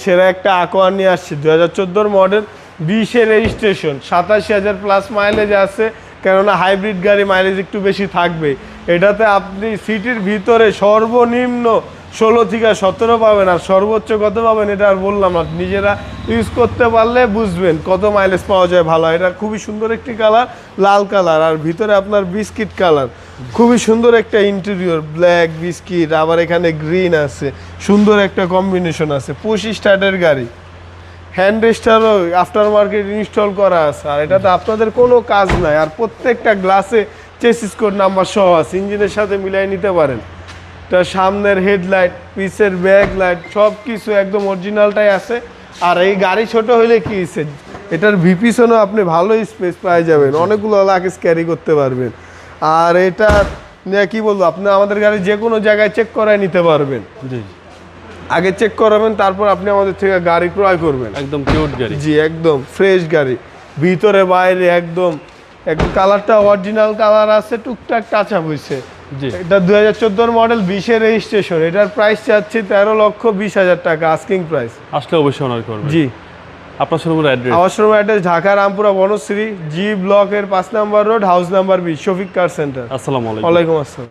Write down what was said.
সেরা একটা আকোয়া নিয়ে আসছে 2014 মডেল, 20-এর রেজিস্ট্রেশন, 87,000 প্লাস মাইলেজ আছে। কেননা হাইব্রিড গাড়ি মাইলেজ একটু বেশি থাকবে। এটাতে আপনি সিটির ভিতরে সর্বনিম্ন 16 থেকে 17 পাবেন, আর সর্বোচ্চ কত পাবেন এটা আর বললাম না, নিজেরা ইউজ করতে পারলে বুঝবেন কত মাইলেজ পাওয়া যায় ভালো। এটা খুবই সুন্দর একটি কালার, লাল কালার, আর ভিতরে আপনার বিস্কিট কালার, খুবই সুন্দর একটা ইন্টেরিয়র, ব্ল্যাক বিস্কিট, আবার এখানে গ্রিন আছে, সুন্দর একটা কম্বিনেশন আছে। পুশ স্টার্টের গাড়ি, হ্যান্ড রেস্টারও আফটার মার্কেট ইনস্টল করা আছে, আর এটাতে আপনাদের কোনো কাজ নাই। আর প্রত্যেকটা গ্লাসে চেসিস কোড নাম্বার সহ আছে, ইঞ্জিনের সাথে মিলাই নিতে পারেন। তার সামনের হেডলাইট, পিছের ব্যাক লাইট, সব কিছু একদম অরিজিনালটাই আছে। আর এই গাড়ি ছোট হইলে কি হয়েছে, এটার ভিপিসনও আপনি ভালো স্পেস পাই যাবেন, অনেকগুলো লাগেজ ক্যারি করতে পারবেন। আর এটা নিয়ে কি বলবো, আপনি আমাদের গাড়ি যে কোনো জায়গায় চেক করায় নিতে পারবেন। জি, আগে চেক করাবেন, তারপর আপনি আমাদের থেকে গাড়ি ক্রয় করবেন। একদম কিউট গাড়ি। জি, একদম ফ্রেশ গাড়ি, ভিতরে বাইরে একদম একদম কালারটা অরিজিনাল কালার আছে, টুকটাক টাচ আপ হয়েছে। জি, এটা 2014 মডেল, 20-এর রেজিস্ট্রেশন। এটার প্রাইস চাচ্ছি 13,20,000 টাকা আস্কিং প্রাইস। আসলে অবশ্যই অনার করবেন। জি, আপনার শোরুমের অ্যাড্রেস? আমার শোরুমের অ্যাড্রেস ঢাকা রামপুরা বনশ্রী, জি ব্লকের 5 নম্বর road, house number 20, Shafiq car centre. আসসালামু আলাইকুম। ওয়ালাইকুম আসসালাম।